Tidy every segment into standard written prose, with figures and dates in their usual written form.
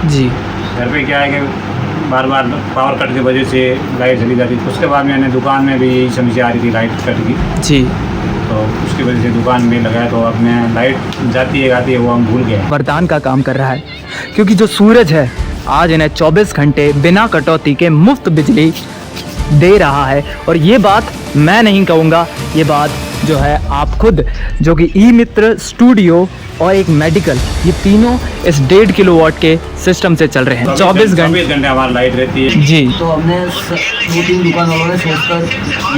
जी। घर पे क्या है कि बार बार पावर कट की वजह से लाइट चली जाती थी। उसके बाद मैंने दुकान में भी यही समस्या आ रही थी, लाइट कट की, जी। तो उसकी वजह से दुकान में लगाया। तो अब मैं लाइट जाती है आती है वो हम भूल गए। वरदान का काम कर रहा है, क्योंकि जो सूरज है आज इन्हें 24 घंटे बिना कटौती के मुफ्त बिजली दे रहा है। और ये बात मैं नहीं कहूँगा, ये बात जो है आप खुद, जो कि ई मित्र स्टूडियो और एक मेडिकल, ये तीनों इस 1.5 किलोवाट के सिस्टम से चल रहे हैं। 24 घंटे हमारी लाइट रहती है। जी। तो हमने 2-3 दुकान वालों ने सोचकर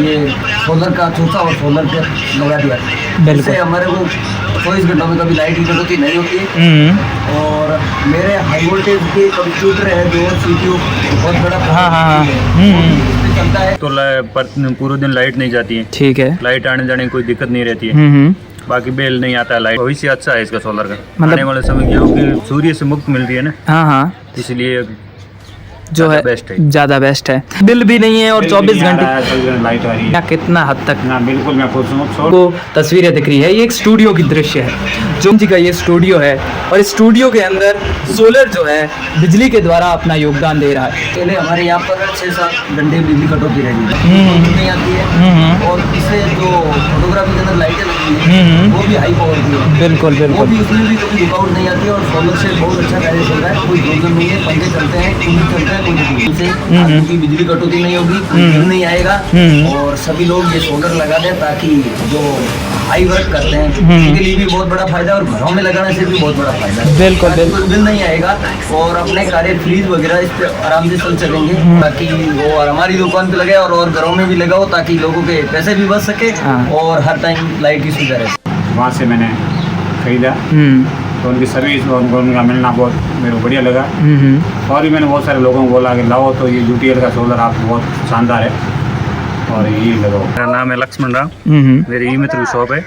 ये सोलर का सोचा और सोलर पे लगा दिया। बिल्कुल। इससे हमारे को 24 घंटों में कभी लाइट की कटौती नहीं होती है। और मेरे हाई वोल्टेज के कंप्यूटर है जो CPU बहुत बड़ा हाँ। इसमें चलता है। तो पूरे दिन लाइट नहीं जाती है, ठीक है। लाइट आने जाने की कोई दिक्कत नहीं रहती है। बाकी बिल नहीं आता है लाइट। भविष्य अच्छा है इसका सोलर का। मतलब आने वाले समय क्योंकि सूर्य से मुक्त मिल रही है ना, हाँ, इसलिए जो है बेस्ट है, ज़्यादा बेस्ट है। बिल भी नहीं है और 24 घंटे लाइट आ रही है। कितना हद तक ना बिल्कुल मैं खुश हूँ। को तस्वीरें दिख रही है, ये एक स्टूडियो की दृश्य है, जो जी का ये स्टूडियो है। और इस स्टूडियो के अंदर सोलर जो है बिजली के द्वारा अपना योगदान दे रहा है। पहले हमारे यहाँ पर 6-7 घंटे बिजली कटौती रहती है, नहीं आती है। और इससे जो फोटोग्राफी के अंदर लाइटें लगती हैं वो भी हाई पावर की है। बिल्कुल वो भी उसमें भी कभी रुकावट नहीं आती है। और सोलर से बहुत अच्छा कार्य चल रहा है, कोई प्रॉब्लम नहीं है। पंखे चलते हैं, कूलर चलते हैं, से आपकी बिजली कटौती नहीं होगी, बिल नहीं आएगा। और सभी लोग ये सोलर लगा दें ताकि जो हाई वर्क करते हैं उनके लिए भी बहुत बड़ा फायदा है। और घरों में लगाने से भी बहुत बड़ा फायदा है। बिल्कुल बिल नहीं आएगा और अपने सारे फ्रीज वगैरह इस पे आराम से चल सकेंगे, ताकि वो और हमारी दुकान पे लगे और घरों में भी लगाओ, ताकि लोगों के पैसे भी बच सके और हर टाइम लाइट की सुविधा रहे। वहाँ से मैंने खरीदा तो उनकी सर्विस और उनका मिलना बहुत मेरे को बढ़िया लगा। और भी मैंने बहुत सारे लोगों को बोला कि लाओ तो ये UTL का सोलर आपको बहुत शानदार है और ये लगाओ। मेरा नाम है लक्ष्मण राम, मेरी ई मित्र की शॉप है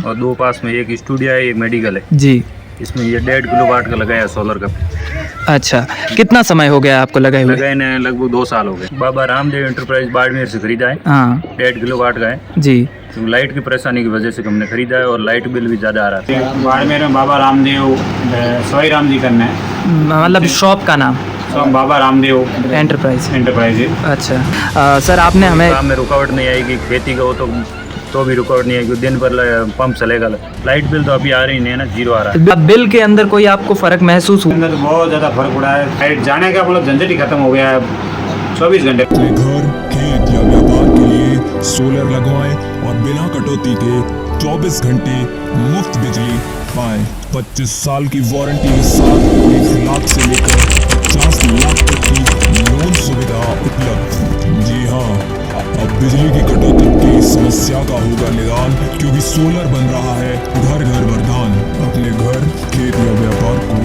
और 2 पास में एक स्टूडियो है, एक मेडिकल है जी। इसमें ये 1.5 किलोवाट का लगाया सोलर का। अच्छा, कितना समय हो गया आपको लगाए हुए? लगाए ने लगभग 2 साल हो गए। बाबा रामदेव एंटरप्राइज बाड़मेर से खरीदा है। 1.5 किलोवाट का है जी। तो लाइट की परेशानी की वजह से हमने खरीदा है और लाइट बिल भी ज़्यादा आ रहा है। बाड़मेर में बाबा रामदेव सवाई राम जी करना है, मतलब शॉप का नाम बाबा रामदेव एंटरप्राइज। अच्छा सर, आपने हमें काम में रुकावट नहीं आएगी, खेती का हो तो भी रुकावट नहीं आएगी। दिन भर पंप चलेगा। लाइट बिल तो अभी आ रही नहीं है ना, 0 आ रहा है। अब बिल के अंदर कोई आपको फर्क महसूस हुआ? अंदर बहुत ज़्यादा फर्क पड़ा है। लाइट जाने का मतलब झंझट ही खत्म हो गया है। 24 घंटे अपने घर, खेत या व्यापार के लिए सोलर लगवाएं और बिना कटौती के 24 घंटे मुफ्त बिजली पाएं। 25 साल की वारंटी के साथ 1 लाख से लेकर 50 लाख तक की लोन सुविधा उपलब्ध। जी हाँ, अब बिजली की कटौती की समस्या का होगा निदान, क्योंकि सोलर बन रहा है घर घर वरदान। अपने घर, खेत या व्यापार को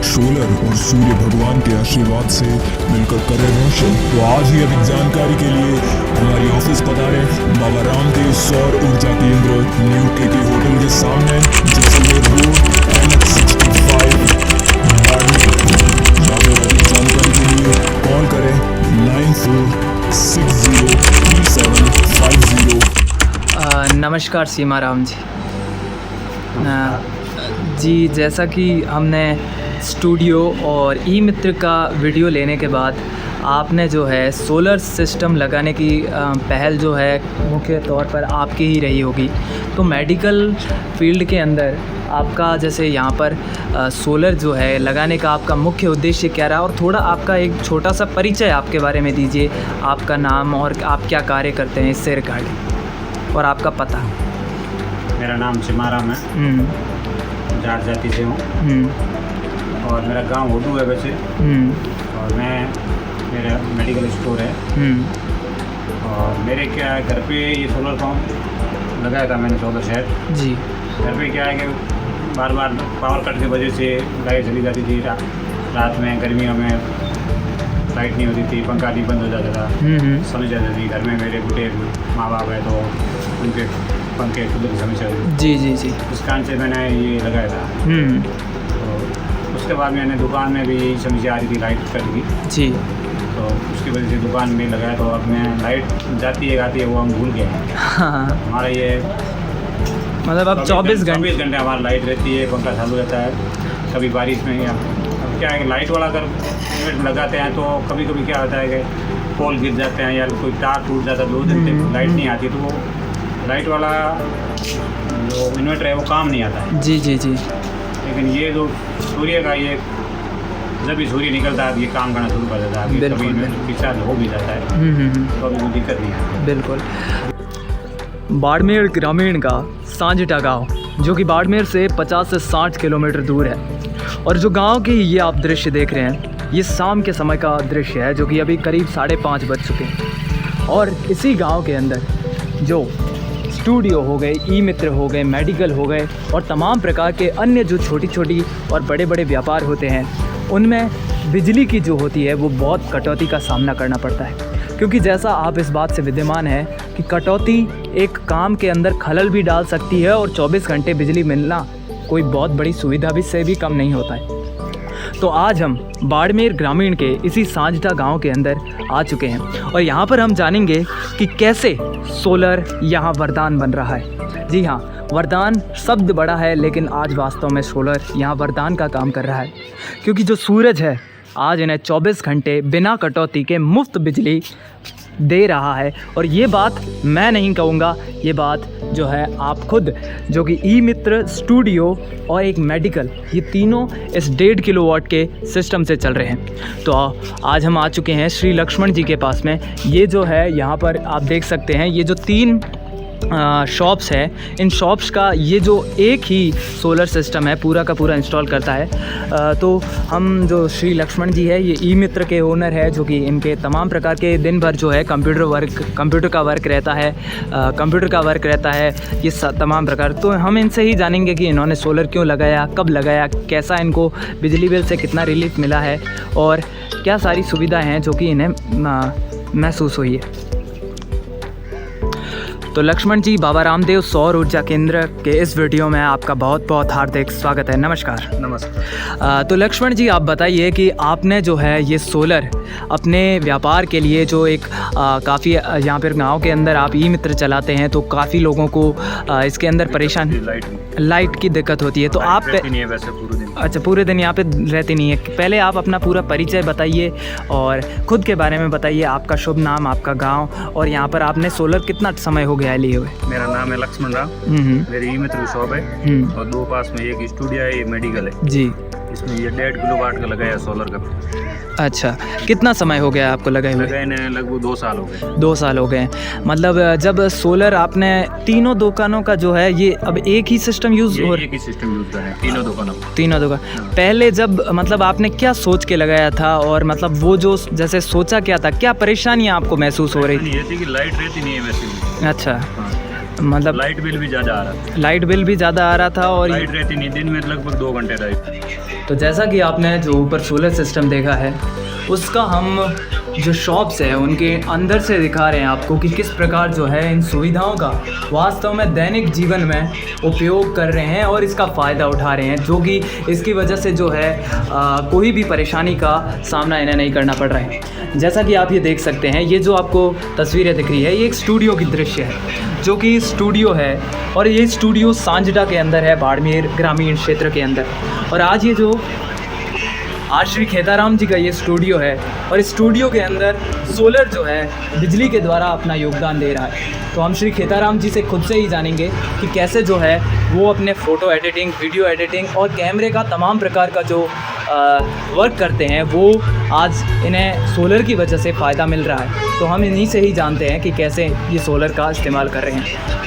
सोलर और सूर्य भगवान के आशीर्वाद से मिलकर करें रोशन। तो आज ही अधिक जानकारी के लिए हमारी ऑफिस पधारें। बाबा रामदेव सौर ऊर्जा केंद्र, न्यू KK होटल के सामने, जैसलमेर रोड, NH65 बाड़मेर। या फिर अधिक जानकारी के लिए कॉल करें 94603750। नमस्कार सीमाराम जी। जी, जैसा कि हमने स्टूडियो और ई मित्र का वीडियो लेने के बाद आपने जो है सोलर सिस्टम लगाने की पहल जो है मुख्य तौर पर आपकी ही रही होगी। तो मेडिकल फील्ड के अंदर आपका जैसे यहाँ पर सोलर जो है लगाने का आपका मुख्य उद्देश्य क्या रहा, और थोड़ा आपका एक छोटा सा परिचय आपके बारे में दीजिए, आपका नाम और आप क्या कार्य करते हैं इससे रिगार्डिंग, और आपका पता। मेरा नाम सीमाराम है, जाट जाति से हूँ और मेरा गांव हुडू है वैसे। और मेरा मेडिकल स्टोर है और मेरे क्या है घर पे ये सोलर पंप लगाया था मैंने, सोलर सेट जी। घर पे क्या है कि बार बार पावर कट की वजह से लाइट चली जाती थी। रात में गर्मियों में लाइट नहीं होती थी, पंखा नहीं बंद हो जाता था, समझ जाती थी। घर में मेरे बुढ़े माँ बाप है तो उनके पंखे कूलर की समस्या होती जी। उस कारण से मैंने ये लगाया था। तो उसके बाद मैंने दुकान में भी यही समस्या आ रही थी, लाइट कट की जी। तो उसकी वजह से दुकान में लगाया। तो अब मैं लाइट जाती है आती है वो हम भूल गए। हमारा ये मतलब अब 24 घंटे हमारी लाइट रहती है, पंखा चालू रहता है। कभी बारिश में अब क्या है कि लाइट वाला अगर इन्वर्टर लगाते हैं तो कभी कभी क्या होता है कि पोल गिर जाते हैं या कोई तार टूट जाता है, 2 दिन तक लाइट नहीं आती, तो वो लाइट वाला जो इन्वर्टर है वो काम नहीं आता है। जी जी जी। लेकिन ये जो सूर्य का ये जब भी सूर्य निकलता है ये काम करना शुरू कर देता है। बिल्कुल, कभी इन्वर्टर डिस्चार्ज हो भी जाता है तो अभी कोई दिक्कत नहीं है। बिल्कुल। बाड़मेर ग्रामीण का सांझटा गांव, जो कि बाड़मेर से 50 से 60 किलोमीटर दूर है, और जो गांव के ये आप दृश्य देख रहे हैं ये शाम के समय का दृश्य है, जो कि अभी करीब 5:30 बज चुके हैं। और इसी गांव के अंदर जो स्टूडियो हो गए, ई मित्र हो गए, मेडिकल हो गए और तमाम प्रकार के अन्य जो छोटी छोटी और बड़े बड़े व्यापार होते हैं, उनमें बिजली की जो होती है वो बहुत कटौती का सामना करना पड़ता है। क्योंकि जैसा आप इस बात से विद्यमान है कि कटौती एक काम के अंदर खलल भी डाल सकती है, और 24 घंटे बिजली मिलना कोई बहुत बड़ी सुविधा भी से भी कम नहीं होता है। तो आज हम बाड़मेर ग्रामीण के इसी सांझटा गांव के अंदर आ चुके हैं, और यहाँ पर हम जानेंगे कि कैसे सोलर यहाँ वरदान बन रहा है। जी हाँ, वरदान शब्द बड़ा है, लेकिन आज वास्तव में सोलर यहाँ वरदान का काम कर रहा है। क्योंकि जो सूरज है आज इन्हें 24 घंटे बिना कटौती के मुफ्त बिजली दे रहा है। और ये बात मैं नहीं कहूँगा, ये बात जो है आप खुद, जो कि ई मित्र, स्टूडियो और एक मेडिकल, ये तीनों इस 1.5 किलोवाट के सिस्टम से चल रहे हैं। तो आज हम आ चुके हैं श्री लक्ष्मण जी के पास में। ये जो है यहाँ पर आप देख सकते हैं, ये जो 3 शॉप्स हैं, इन शॉप्स का ये जो एक ही सोलर सिस्टम है पूरा का पूरा इंस्टॉल करता है। तो हम जो श्री लक्ष्मण जी है ये ई मित्र के ओनर है, जो कि इनके तमाम प्रकार के दिन भर जो है कंप्यूटर का वर्क रहता है, ये तमाम प्रकार। तो हम इनसे ही जानेंगे कि इन्होंने सोलर क्यों लगाया, कब लगाया, कैसा इनको बिजली बिल से कितना रिलीफ मिला है और क्या सारी सुविधाएँ हैं जो कि इन्हें महसूस हुई है। तो लक्ष्मण जी, बाबा रामदेव सौर ऊर्जा केंद्र के इस वीडियो में आपका बहुत बहुत हार्दिक स्वागत है। नमस्कार। नमस्कार। तो लक्ष्मण जी, आप बताइए कि आपने जो है ये सोलर अपने व्यापार के लिए जो एक काफ़ी यहाँ पर गांव के अंदर आप ई मित्र चलाते हैं, तो काफ़ी लोगों को इसके अंदर परेशान लाइट की दिक्कत होती है। तो आप वैसे पूरे दिन, अच्छा, पूरे दिन यहाँ पे रहती नहीं है। पहले आप अपना पूरा परिचय बताइए और ख़ुद के बारे में बताइए, आपका शुभ नाम, आपका गांव, और यहाँ पर आपने सोलर कितना समय हो गया लिए हुए? मेरा नाम है लक्ष्मण राम, मेरी ई मित्र शॉप है और 2 पास में एक स्टूडियो है, ये मेडिकल है जी। इसमें ये 1.5 किलोवाट का लगाया सोलर का। अच्छा, कितना समय हो गया आपको लगाए हुए? लगाए ने लगभग 2 साल हो गए। 2 साल हो गए। मतलब जब सोलर आपने तीनों दुकानों का जो है ये अब एक ही सिस्टम यूज़ हो, एक ही सिस्टम यूज़ कर रहे हैं तीनों दुकानों। पहले जब मतलब आपने क्या सोच के लगाया था, और मतलब वो जो जैसे सोचा क्या था, क्या परेशानियाँ आपको महसूस हो रही थी? ये थी कि लाइट रहती नहीं है वैसे भी। अच्छा, मतलब लाइट बिल भी ज़्यादा आ रहा था। लाइट बिल भी ज़्यादा आ रहा था और लाइट रहती नहीं, दिन में लगभग 2 घंटे लाइट। तो जैसा कि आपने जो ऊपर सोलर सिस्टम देखा है, उसका हम जो शॉप्स है उनके अंदर से दिखा रहे हैं आपको कि किस प्रकार जो है इन सुविधाओं का वास्तव में दैनिक जीवन में उपयोग कर रहे हैं और इसका फ़ायदा उठा रहे हैं, जो कि इसकी वजह से जो है कोई भी परेशानी का सामना इन्हें नहीं करना पड़ रहा है। जैसा कि आप ये देख सकते हैं, ये जो आपको तस्वीरें दिख रही है ये एक स्टूडियो की दृश्य है, जो कि स्टूडियो है, और ये स्टूडियो सांझटा के अंदर है, बाड़मेर ग्रामीण क्षेत्र के अंदर। और आज ये जो श्री खेताराम जी का ये स्टूडियो है, और इस स्टूडियो के अंदर सोलर जो है बिजली के द्वारा अपना योगदान दे रहा है। तो हम श्री खेताराम जी से खुद से ही जानेंगे कि कैसे जो है वो अपने फ़ोटो एडिटिंग, वीडियो एडिटिंग और कैमरे का तमाम प्रकार का जो वर्क करते हैं, वो आज इन्हें सोलर की वजह से फ़ायदा मिल रहा है। तो हम इन्हीं से ही जानते हैं कि कैसे ये सोलर का इस्तेमाल कर रहे हैं।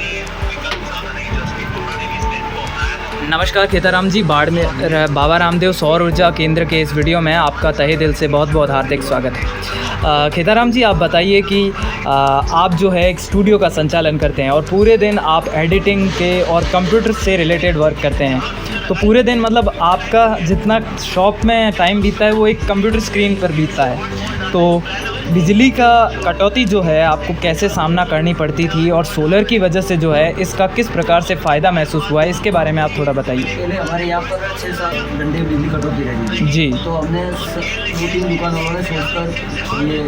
नमस्कार खेताराम जी, बाड़मेर बाबा रामदेव सौर ऊर्जा केंद्र के इस वीडियो में आपका तहे दिल से बहुत बहुत हार्दिक स्वागत है। खेताराम जी, आप बताइए कि आप जो है एक स्टूडियो का संचालन करते हैं और पूरे दिन आप एडिटिंग के और कंप्यूटर से रिलेटेड वर्क करते हैं, तो पूरे दिन मतलब आपका जितना शॉप में टाइम बीतता है वो एक कंप्यूटर स्क्रीन पर बीतता है। तो बिजली का कटौती जो है आपको कैसे सामना करनी पड़ती थी, और सोलर की वजह से जो है इसका किस प्रकार से फ़ायदा महसूस हुआ है, इसके बारे में आप थोड़ा बताइए। पहले हमारे यहाँ पर 6-7 घंटे बिजली कटौती रहती थी जी। तो हमने 2-3 दुकानों ने सोचकर ये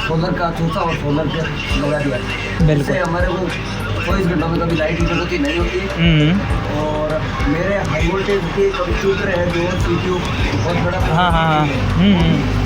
सोलर का सोचा और सोलर पे लगा दिया। बिल्कुल। इससे हमारे को 24 घंटों में कभी लाइट की कटौती नहीं होती। और मेरे हाई वोल्टेज के कंप्यूटर है जो CPU बहुत बड़ा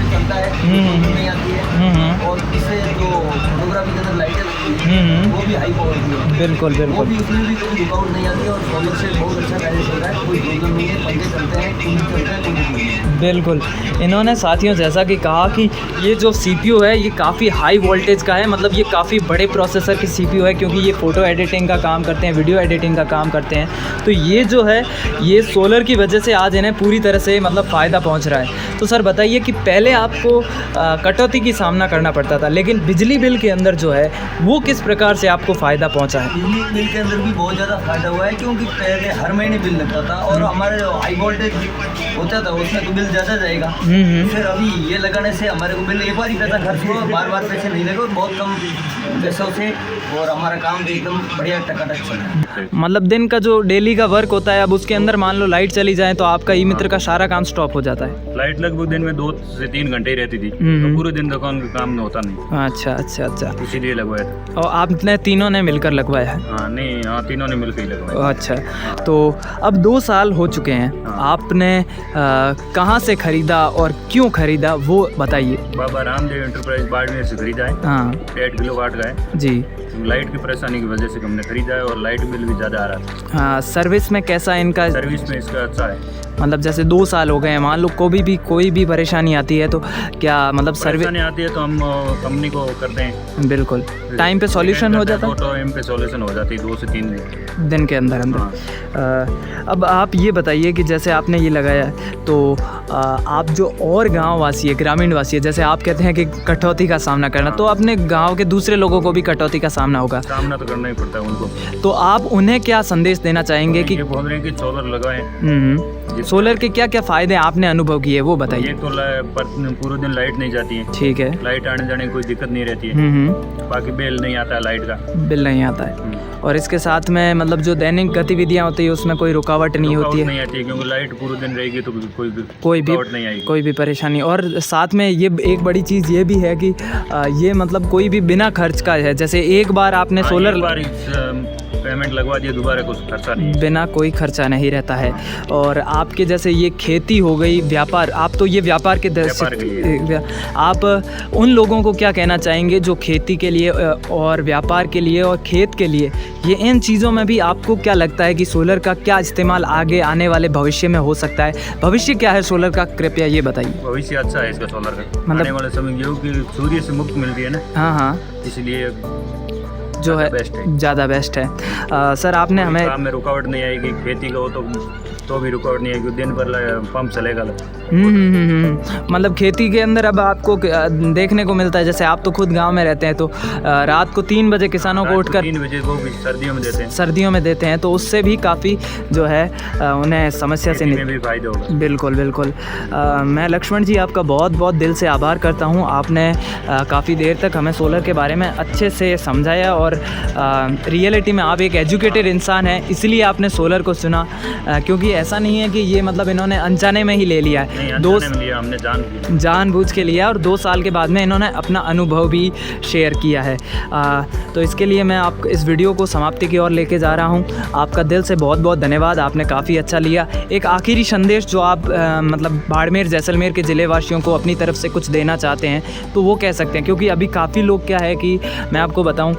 चलता है, नहीं आती है। और इससे जो फोटोग्राफी के अंदर लाइटें लगती हैं वो भी हाई पावर की है। बिल्कुल वो बिल्कुल भी उसमें भी कोई रुकावट नहीं आती है और सोलर से बहुत अच्छा कार्य चल रहा है, कोई प्रॉब्लम नहीं है, पंखे चलते हैं, कूलर चलते हैं, कोई दिक्कत नहीं है। बिल्कुल। इन्होंने साथियों जैसा कि कहा कि ये जो CPU है ये काफ़ी हाई वोल्टेज का है, मतलब ये काफ़ी बड़े प्रोसेसर की CPU है, क्योंकि ये फ़ोटो एडिटिंग का काम करते हैं, वीडियो एडिटिंग का काम करते हैं। तो ये जो है ये सोलर की वजह से आज इन्हें पूरी तरह से मतलब फ़ायदा पहुंच रहा है। तो सर बताइए कि पहले आपको कटौती की सामना करना पड़ता था, लेकिन बिजली बिल के अंदर जो है वो किस प्रकार से आपको फ़ायदा पहुंचा है? बिजली बिल के अंदर भी बहुत ज़्यादा फायदा हुआ है, क्योंकि पहले हर महीने बिल लगता था और हमारे जो हाई वोल्टेज होता था उसमें तो बिल ज़्यादा जाएगा। फिर अभी ये लगाने से हमारे को बिल एक बार ही पैसा खर्च हुआ, बार बार पैसे नहीं लगे और बहुत कम पैसों से, और हमारा काम भी एकदम बढ़िया टकाटक चल रहा है। मतलब दिन का जो डेली का वर्क होता है, अब उसके अंदर मान लो लाइट चली जाए तो आपका ई मित्र का सारा काम स्टॉप हो जाता है। लाइट लगभग दिन में 2 से 3 घंटे ही रहती थी, तो पूरे दिन दुकान का काम होता नहीं। अच्छा अच्छा अच्छा, इसीलिए लगवाया था। और आपने तीनों ने मिलकर लगवाया है? हाँ नहीं, हाँ तीनों ने मिलकर ही लगवाया। अच्छा, तो अब 2 साल हो चुके हैं, आपने कहाँ से ख़रीदा और क्यों ख़रीदा वो बताइए। बाबा रामदेव एंटरप्राइज बाड़मेर से खरीदा है। हाँ 8 किलोवाट का है जी। लाइट की परेशानी की वजह से हमने खरीदा है, और लाइट बिल भी ज़्यादा आ रहा था। हाँ, सर्विस में कैसा इनका? सर्विस में इसका अच्छा है। मतलब जैसे 2 साल हो गए हैं, मान लो कोई भी परेशानी आती है तो क्या मतलब सर्विस परेशानी आती है तो हम कंपनी को करते हैं। बिल्कुल टाइम पे सॉल्यूशन हो जाता है, टाइम पे सॉल्यूशन हो जाती है 2 से 3 दिन के अंदर अंदर। हाँ। अब आप ये बताइए कि जैसे आपने ये लगाया है तो आप जो और गाँव वासी है, ग्रामीण वासी है, जैसे आप कहते हैं कि कटौती का सामना करना, तो अपने गाँव के दूसरे लोगों को भी कटौती का सामना होगा, सामना तो करना ही पड़ता है उनको। तो आप उन्हें क्या संदेश देना चाहेंगे कि ये बोल रहे हैं कि सोलर लगाएं। सोलर के क्या क्या फ़ायदे आपने अनुभव किए वो बताइए। ये तो पूरे दिन लाइट नहीं जाती है, ठीक है, लाइट आने जाने की कोई दिक्कत नहीं रहती है। बाकी बिल नहीं आता है, लाइट का बिल नहीं आता है, और इसके साथ में मतलब जो दैनिक गतिविधियां होती है उसमें कोई रुकावट नहीं होती है, नहीं आती है, क्योंकि लाइट पूरे दिन रहेगी तो कोई भी परेशानी। और साथ में ये एक बड़ी चीज़ ये भी है कि ये मतलब कोई भी बिना खर्च का है, जैसे एक बार आपने सोलर पेमेंट लगवा दिया, दोबारा कुछ खर्चा नहीं, बिना कोई खर्चा नहीं रहता है। और आपके जैसे ये खेती हो गई, व्यापार, आप तो ये व्यापार के आप उन लोगों को क्या कहना चाहेंगे जो खेती के लिए और व्यापार के लिए और खेत के लिए, ये इन चीज़ों में भी आपको क्या लगता है कि सोलर का क्या इस्तेमाल आगे आने वाले भविष्य में हो सकता है? भविष्य क्या है सोलर का, कृपया ये बताइए। भविष्य अच्छा है इसका सोलर का, मतलब आने वाले समय ये सूर्य से मुक्त मिल रही है ना। हाँ, इसलिए जो है ज़्यादा बेस्ट है। सर आपने हमें काम में रुकावट नहीं आएगी, खेती का हो तो भी रुकावट नहीं आएगी, दिन भर पंप चलेगा। मतलब खेती के अंदर अब आपको देखने को मिलता है, जैसे आप तो खुद गांव में रहते हैं, तो रात को 3 बजे किसानों को उठकर 3 बजे को भी सर्दियों में देते हैं, तो उससे भी काफ़ी जो है उन्हें समस्या से भी फायदा होगा। बिल्कुल बिल्कुल। मैं लक्ष्मण जी आपका बहुत बहुत दिल से आभार करता हूं, आपने काफ़ी देर तक हमें सोलर के बारे में अच्छे से समझाया, और रियलिटी में आप एक एजुकेटेड इंसान हैं, इसलिए आपने सोलर को चुना, क्योंकि ऐसा नहीं है कि ये मतलब इन्होंने अनजाने में ही ले लिया है, हमने जानबूझ के लिया, और 2 साल के बाद में इन्होंने अपना अनुभव भी शेयर किया है। तो इसके लिए मैं आप इस वीडियो को समाप्ति की ओर लेके जा रहा हूँ। आपका दिल से बहुत बहुत धन्यवाद, आपने काफ़ी अच्छा लिया। एक आखिरी संदेश जो आप मतलब बाड़मेर जैसलमेर के ज़िले वासियों को अपनी तरफ से कुछ देना चाहते हैं तो वो कह सकते हैं, क्योंकि अभी काफ़ी लोग क्या है कि मैं आपको बताऊँ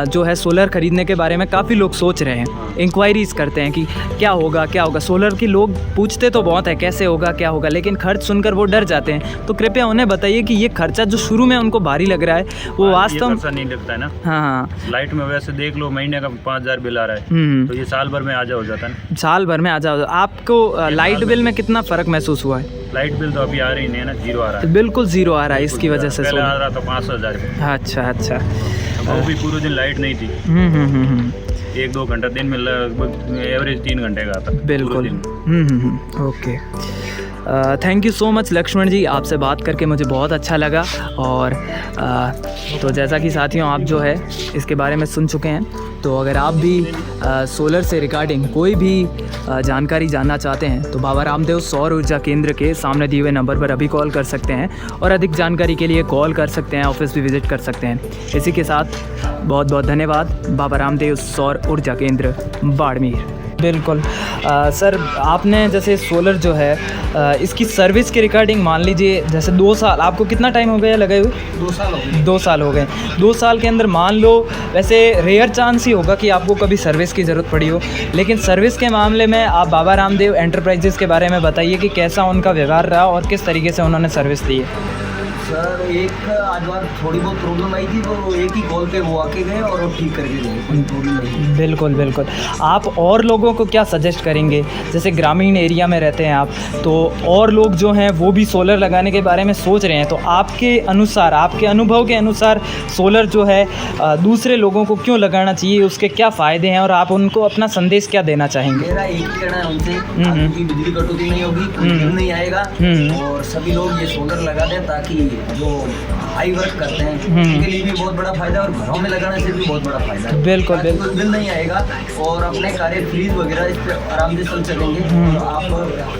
जो है सोलर ख़रीदने के बारे में काफ़ी लोग सोच रहे हैं, इंक्वायरीज़ करते हैं कि क्या होगा। सोलर की लोग पूछते तो बहुत है कैसे होगा क्या होगा, लेकिन खर्च सुनकर वो डर जाते हैं। तो कृपया उन्हें बताइए कि ये खर्चा जो शुरू में उनको भारी लग रहा है वो वास्तव में नहीं लगता है ना। हाँ, लाइट में वैसे देख लो महीने का 5000 बिल आ रहा है, तो ये साल भर में आ जाता है ना। साल भर में आ जाओ। आपको लाइट बिल में कितना फ़र्क महसूस हुआ है? लाइट बिल तो अभी आ रही नहीं है ना, 0 आ रहा है। बिल्कुल 0 आ रहा है, इसकी वजह से आ रहा था 5000। अच्छा, वो भी पूरे दिन लाइट नहीं थी। 1-2 घंटा दिन में, लगभग एवरेज 3 घंटे का आता। बिल्कुल। Okay, thank you so much Laxman ji, आपसे बात करके मुझे बहुत अच्छा लगा। और तो जैसा कि साथियों आप जो है इसके बारे में सुन चुके हैं, तो अगर आप भी सोलर से रिगार्डिंग कोई भी जानकारी जानना चाहते हैं तो बाबा रामदेव सौर ऊर्जा केंद्र के सामने दिए हुए नंबर पर अभी कॉल कर सकते हैं, और अधिक जानकारी के लिए कॉल कर सकते हैं, ऑफिस भी विज़िट कर सकते हैं। इसी के साथ बहुत बहुत धन्यवाद। बाबा रामदेव सौर ऊर्जा केंद्र बाड़मेर। बिल्कुल सर, आपने जैसे सोलर जो है इसकी सर्विस के रिगार्डिंग मान लीजिए जैसे 2 साल, आपको कितना टाइम हो गया लगाए हुए? 2 साल हो गए। 2 साल हो गए। 2 साल के अंदर मान लो, वैसे रेयर चांस ही होगा कि आपको कभी सर्विस की ज़रूरत पड़ी हो, लेकिन सर्विस के मामले में आप बाबा रामदेव एंटरप्राइजेज़ के बारे में बताइए कि कैसा उनका व्यवहार रहा और किस तरीके से उन्होंने सर्विस दी है। सर एक आज बार थोड़ी बहुत प्रॉब्लम आई थी, तो एक ही कॉल पे वो आके गए और वो ठीक करके गए, कोई प्रॉब्लम नहीं। बिल्कुल बिल्कुल। आप और लोगों को क्या सजेस्ट करेंगे, जैसे ग्रामीण एरिया में रहते हैं आप, तो और लोग जो हैं वो भी सोलर लगाने के बारे में सोच रहे हैं, तो आपके अनुसार, आपके अनुभव के अनुसार सोलर जो है दूसरे लोगों को क्यों लगाना चाहिए, उसके क्या फ़ायदे हैं और आप उनको अपना संदेश क्या देना चाहेंगे? मेरा एक ही कहना है उनसे, आपकी बिजली कटौती नहीं होगी, बिल नहीं आएगा, और सभी लोग ये सोलर लगा दें ताकि जो हाई वर्क करते हैं उनके लिए भी बहुत बड़ा फायदा, और घरों में लगाने से भी बहुत बड़ा फायदा है। बिल्कुल बिल्कुल। बिल नहीं आएगा और अपने कार्य फ्रीज वगैरह इस पर आराम से चल सकेंगे। और आप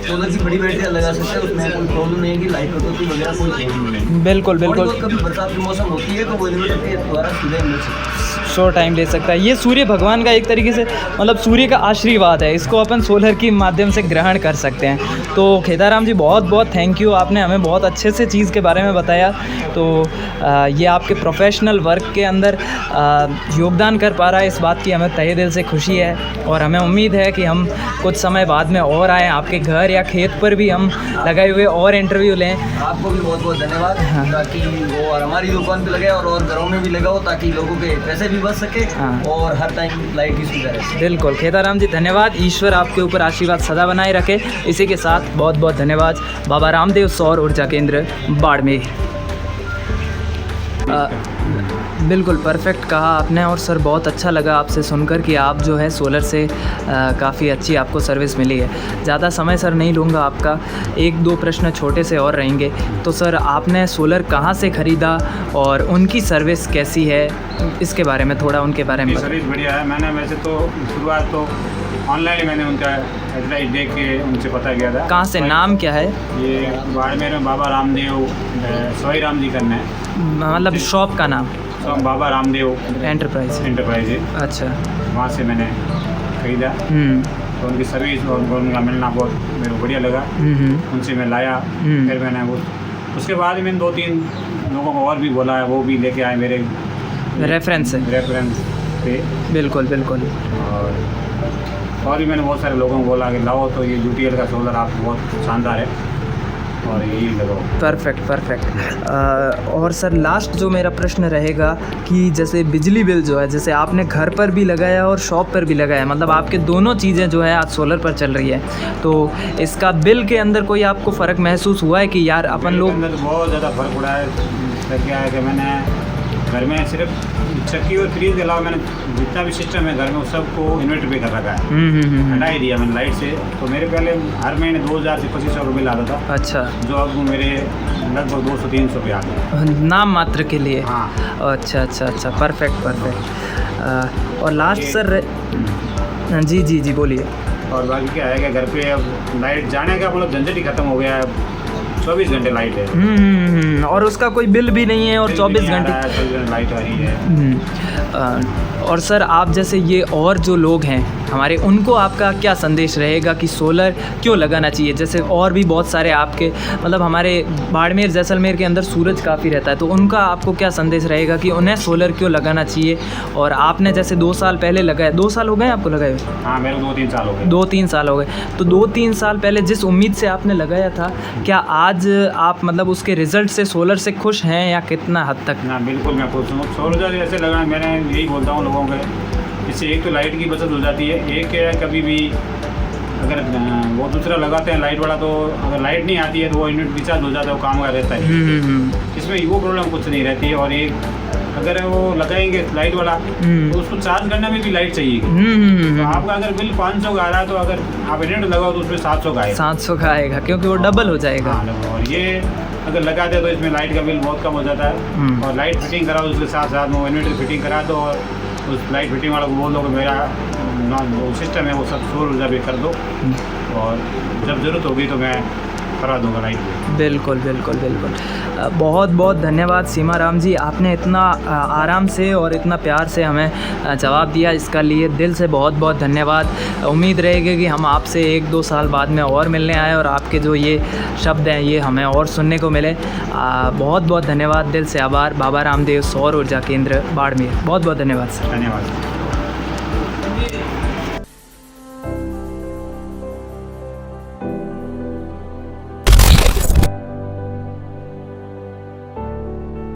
सोलर की बड़ी बैटरियाँ लगा सकते हैं, उसमें कोई प्रॉब्लम नहीं है कि लाइट कटौती वगैरह कोई प्रॉब्लम नहीं। बिल्कुल बिल्कुल। कभी बरसात की मौसम होती है तो वो इन्वर्टर के द्वारा सीधे मिल सकता है, शो टाइम ले सकता है। ये सूर्य भगवान का एक तरीके से मतलब सूर्य का आशीर्वाद है, इसको अपन सोलर के माध्यम से ग्रहण कर सकते हैं। तो खेताराम जी बहुत बहुत थैंक यू, आपने हमें बहुत अच्छे से चीज़ के बारे में बताया। तो ये आपके प्रोफेशनल वर्क के अंदर योगदान कर पा रहा है, इस बात की हमें तहे दिल से खुशी है, और हमें उम्मीद है कि हम कुछ समय बाद में और आएँ आपके घर या खेत पर भी हम लगाए हुए और इंटरव्यू लें। आपको भी बहुत बहुत धन्यवाद, ताकि वो और हमारी दुकान पे लगे और घरों में भी लगाओ, ताकि लोगों के पैसे भी बच सके और हर टाइम लाइट की सुविधा रहे। बिल्कुल खेताराम जी धन्यवाद, ईश्वर आपके ऊपर आशीर्वाद सदा बनाए रखे। इसी के साथ बहुत बहुत धन्यवाद। बाबा रामदेव सौर ऊर्जा केंद्र बाड़मेर। बिल्कुल परफेक्ट कहा आपने, और सर बहुत अच्छा लगा आपसे सुनकर कि आप जो है सोलर से काफ़ी अच्छी आपको सर्विस मिली है। ज़्यादा समय सर नहीं लूँगा आपका, 1-2 प्रश्न छोटे से और रहेंगे। तो सर आपने सोलर कहाँ से ख़रीदा और उनकी सर्विस कैसी है, इसके बारे में थोड़ा उनके बारे में। सर्विस बढ़िया है। मैंने वैसे तो शुरुआत तो ऑनलाइन मैंने उनका एडवर्टाइज देख के उनसे पता किया था। कहाँ से, नाम क्या है? ये बाड़मेर में बाबा रामदेव सोई राम जी करना है, मतलब शॉप का नाम? बाबा रामदेव एंटरप्राइज है। अच्छा, वहाँ से मैंने खरीदा। तो उनकी सर्विस और उनका मिलना बहुत मेरे को बढ़िया लगा। उनसे मैं लाया, फिर मैंने वो उसके बाद मैंने 2-3 लोगों को और भी बोला है, वो भी लेके आए मेरे रेफरेंस पे। बिल्कुल बिल्कुल। और भी मैंने बहुत सारे लोगों को बोला कि लाओ, तो ये यूटीएल का सोलर आप बहुत शानदार है और यही लगाओ। परफेक्ट। और सर लास्ट जो मेरा प्रश्न रहेगा कि जैसे बिजली बिल जो है, जैसे आपने घर पर भी लगाया और शॉप पर भी लगाया, मतलब आपके दोनों चीज़ें जो है आज सोलर पर चल रही है, तो इसका बिल के अंदर कोई आपको फ़र्क महसूस हुआ है कि यार अपन लोग? अंदर बहुत ज़्यादा फ़र्क पड़ा है। क्या है कि मैंने घर में सिर्फ चक्की और फ्रीज के अलावा मैंने जितना भी सिस्टम है घर में उस सबको इन्वर्टर पे कर रखा है। हटा ही दिया मैंने लाइट से। तो मेरे पहले हर महीने 2000 से 2500 रुपये आता था। अच्छा। जो अब मेरे लगभग 200-300 रुपये आते हैं नाम मात्र के लिए। हाँ। अच्छा। परफेक्ट। और लास्ट सर जी बोलिए। और बाकी क्या है कि घर पे अब लाइट जाने का मतलब झंझट ही खत्म हो गया है। 24 घंटे लाइट है। और उसका कोई बिल भी नहीं है, और 24 घंटे लाइट आ रही है। और सर आप जैसे ये और जो लोग हैं हमारे, उनको आपका क्या संदेश रहेगा कि सोलर क्यों लगाना चाहिए? जैसे और भी बहुत सारे आपके मतलब हमारे बाड़मेर जैसलमेर के अंदर सूरज काफ़ी रहता है, तो उनका आपको क्या संदेश रहेगा कि उन्हें सोलर क्यों लगाना चाहिए? और आपने जैसे 2 साल पहले लगाया, 2 साल हो गए आपको लगाए हुए? हाँ, मेरे 2-3 साल हो गए। 2-3 साल हो गए। तो 2-3 साल पहले जिस उम्मीद से आपने लगाया था, क्या आज आप मतलब उसके रिज़ल्ट से सोलर से खुश हैं या कितना हद तक? हाँ बिल्कुल मैं खुश हूँ। सोलर ऐसे लगाना, मैंने यही बोलता हूँ लोगों को, इससे एक तो लाइट की बचत हो जाती है, एक है कभी भी अगर वो दूसरा लगाते हैं लाइट वाला, तो अगर लाइट नहीं आती है तो वो यूनिट रिचार्ज हो जाता है, वो काम का रहता है। इसमें वो प्रॉब्लम कुछ नहीं रहती है। और एक अगर वो लगाएंगे लाइट वाला तो उसको चार्ज करने में भी लाइट चाहिए। तो आपका अगर बिल 500 का आ रहा है, तो अगर आप यूनिट लगाओ तो उसमें 700 का आएगा। 700 का आएगा, क्योंकि वो डबल हो जाएगा। और ये अगर लगा दे तो इसमें लाइट का बिल बहुत कम हो जाता है। और लाइट फिटिंग कराओ उसके साथ साथ में इन्वर्टर फिटिंग करा दो, और उस लाइट फिटिंग वाला को बोल दो कि मेरा जो सिस्टम है वो सब सौर ऊर्जा भी कर दो, और जब ज़रूरत होगी तो मैं करा दूँगा लाइट भी। बिल्कुल बिल्कुल बिल्कुल। बहुत बहुत धन्यवाद सीमा राम जी, आपने इतना आराम से और इतना प्यार से हमें जवाब दिया, इसका लिए दिल से बहुत बहुत धन्यवाद। उम्मीद रहेगी कि हम आपसे 1-2 साल बाद में और मिलने आए और आपके जो ये शब्द हैं ये हमें और सुनने को मिले। बहुत बहुत धन्यवाद, दिल से आभार। बाबा रामदेव सौर ऊर्जा केंद्र बाड़मेर, बहुत बहुत धन्यवाद सर। धन्यवाद।